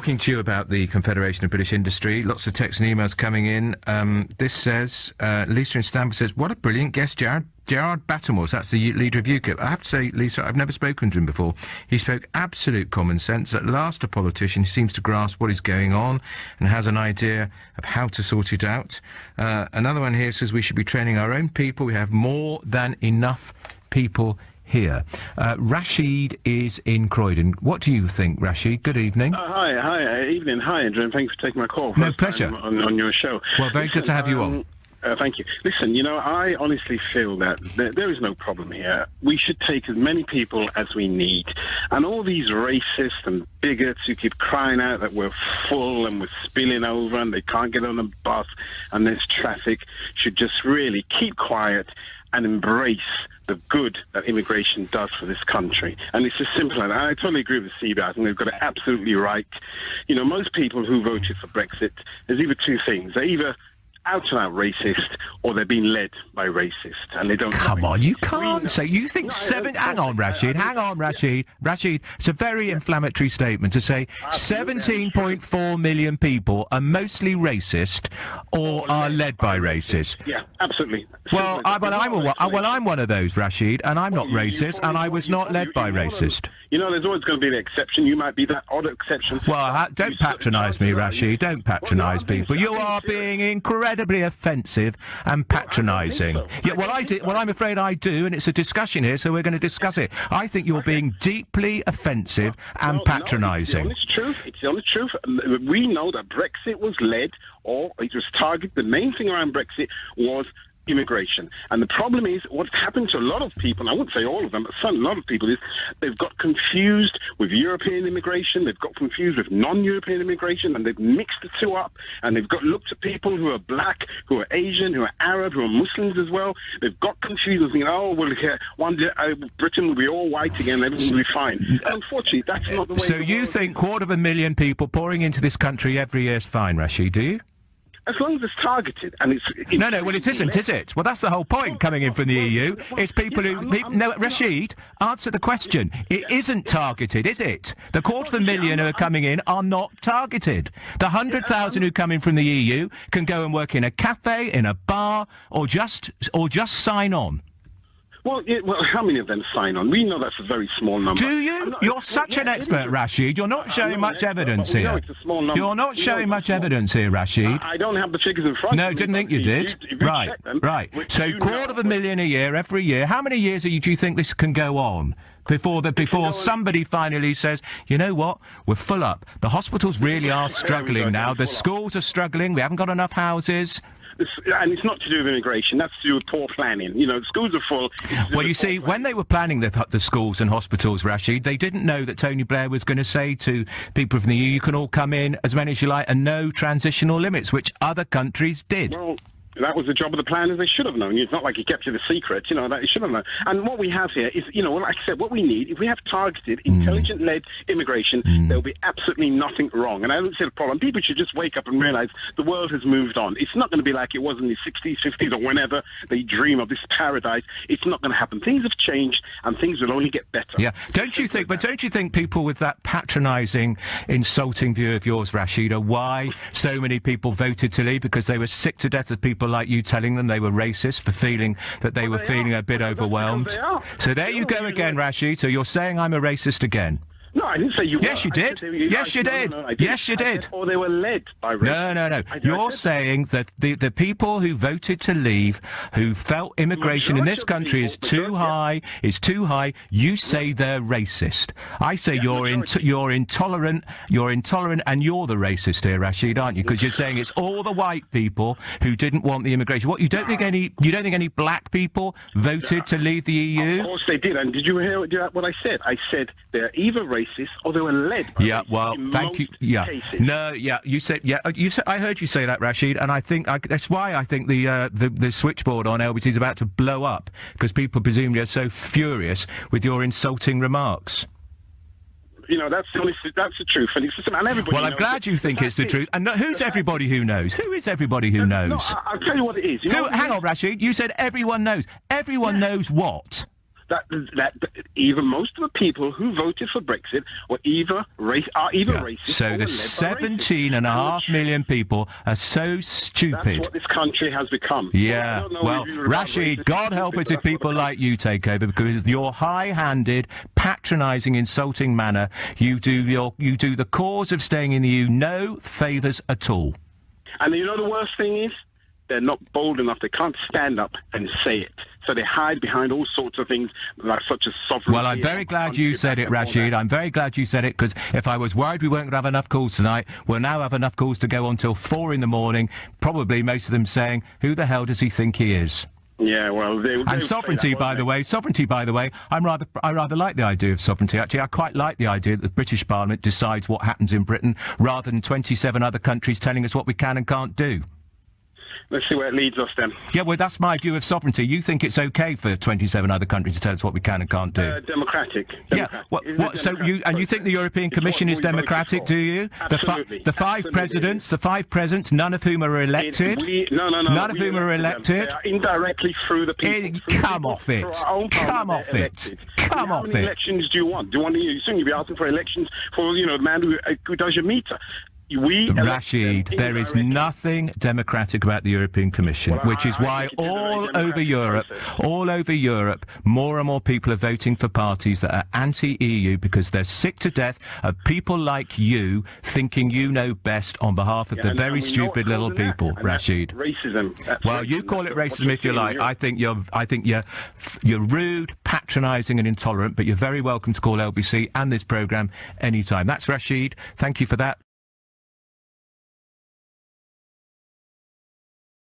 talking to you about the Confederation of British Industry. Lots of texts and emails coming in. This says, Lisa in Stamford says, what a brilliant guest, Gerard Battlemore's. That's the leader of UKIP. I have to say, Lisa, I've never spoken to him before. He spoke absolute common sense. At last, a politician who seems to grasp what is going on and has an idea of how to sort it out. Another one here says we should be training our own people. We have more than enough people here. Rashid is in Croydon. What do you think, Rashid? Good evening. Hi, evening. Hi, Andrew, and thanks for taking my call. No, pleasure. On your show. Well, very good to have you on. Thank you. Listen, I honestly feel that there is no problem here. We should take as many people as we need. And all these racists and bigots who keep crying out that we're full and we're spilling over and they can't get on a bus and there's traffic should just really keep quiet and embrace the good that immigration does for this country. And it's as simple as that. I totally agree with CB. I think they've got it absolutely right. Most people who voted for Brexit, there's either two things. They're either out-and-out racist, or they're being led by racists, and they don't... Come on, you can't say... You think Hang on, Rashid. Rashid, it's a very inflammatory statement to say 17.4 million people are mostly racist or are led by racists. Yeah, absolutely. Well, I'm one of those, Rashid, and I'm not racist, and I was not led by racist. There's always going to be an exception. You might be that odd exception. Well, don't patronise me, Rashid. Don't patronise people. You are being incredibly offensive and patronising. Yeah, well, I'm afraid I do, and it's a discussion here, so we're going to discuss it. I think you're being deeply offensive and patronising. It's the honest truth. We know that Brexit was led, or it was targeted. The main thing around Brexit was immigration. And the problem is, what's happened to a lot of people, and I wouldn't say all of them, but a lot of people, is they've got confused with European immigration, they've got confused with non-European immigration, and they've mixed the two up, and they've got looked at people who are black, who are Asian, who are Arab, who are Muslims as well. They've got confused and thinking, one day Britain will be all white again, everything will be fine. And unfortunately, that's not the way... So you think 250,000 people pouring into this country every year is fine, Rashid, do you? As long as it's targeted and it's... No, well, it isn't, is it? Well, that's the whole point coming in from the EU. It's people who... No, Rashid, answer the question. It isn't targeted, is it? The 250,000 who are coming in are not targeted. The 100,000 who come in from the EU can go and work in a cafe, in a bar, or just sign on. Well, how many of them sign on? We know that's a very small number. Do you? You're such an expert, Rashid. You're not showing much evidence here. It's a small number. You're not showing much evidence here, Rashid. I don't have the figures in front of me. No, didn't think you did. Right. So 250,000 a year, every year. How many years do you think this can go on? Before somebody finally says, you know what, we're full up. The hospitals really are struggling now. The schools are struggling. We haven't got enough houses. And it's not to do with immigration, that's to do with poor planning. Schools are full. Well, you see, when they were planning the schools and hospitals, Rashid, they didn't know that Tony Blair was going to say to people from the EU, you can all come in as many as you like and no transitional limits, which other countries did. Well, that was the job of the planners. They should have known. It's not like he kept it a secret, that they should have known. And what we have here is, like I said, what we need, if we have targeted, intelligent-led immigration, there'll be absolutely nothing wrong. And I don't see the problem. People should just wake up and realise the world has moved on. It's not going to be like it was in the 60s, 50s, or whenever they dream of this paradise. It's not going to happen. Things have changed, and things will only get better. Yeah. Don't you think people with that patronising, insulting view of yours, Rashid, are why so many people voted to leave? Because they were sick to death of people like you telling them they were racist for feeling that they were feeling a bit overwhelmed. So there you go again, Rashid. So you're saying I'm a racist again. No, I didn't say you were. Yes, you did. Yes, you did. Yes, you did. Or they were led by racists. No. You're saying that the people who voted to leave, who felt immigration in this country is too high, you say they're racist. I say you're intolerant, and you're the racist here, Rashid, aren't you? Because you're saying it's all the white people who didn't want the immigration. What, you don't think any black people voted to leave the EU? Of course they did. And did you hear what I said? I said they're either racist or they were led by thank you. Cases. No, you said I heard you say that, Rashid, and I think that's why I think the switchboard on LBC is about to blow up, because people presumably are so furious with your insulting remarks. That's the truth, and it's and everybody. Well, I'm glad you think it's the truth. And who's everybody who knows? Who is everybody who knows? No, I'll tell you what it is. Hang on, Rashid. You said everyone knows. Everyone knows what? that even most of the people who voted for Brexit are either racist. So the 17.5 million people are so stupid. That's what this country has become. Yeah. Well, Rashid, God help us if people like you take over, because with your high-handed, patronising, insulting manner, you do the cause of staying in the EU no favours at all. And you know the worst thing is? They're not bold enough. They can't stand up and say it. So they hide behind all sorts of things, like such as sovereignty. Well, I'm very glad you said it, Rashid. I'm very glad you said it, because if I was worried we weren't going to have enough calls tonight, we'll now have enough calls to go on till 4 in the morning, probably most of them saying, who the hell does he think he is? Yeah, well, and sovereignty, by the way, I rather like the idea of sovereignty. Actually, I quite like the idea that the British Parliament decides what happens in Britain, rather than 27 other countries telling us what we can and can't do. Let's see where it leads us then. Yeah, well, that's my view of sovereignty. You think it's okay for 27 other countries to tell us what we can and can't do? Democratic. Yeah. You think the European Commission is democratic? Do you? Absolutely. The five presidents, none of whom are elected. None of whom are elected. They are indirectly through the people. Come off it. Come off it. Come off it. How many elections do you want? Do you want to? Soon you'll be asking for elections for the man who does your meter. Rashid, there is nothing democratic about the European Commission, which is why all over Europe, more and more people are voting for parties that are anti-EU, because they're sick to death of people like you thinking you know best on behalf of the very stupid little people, Rashid. Racism. Well, you call it racism if you like. I think you're rude, patronising and intolerant, but you're very welcome to call LBC and this programme anytime. That's Rashid. Thank you for that.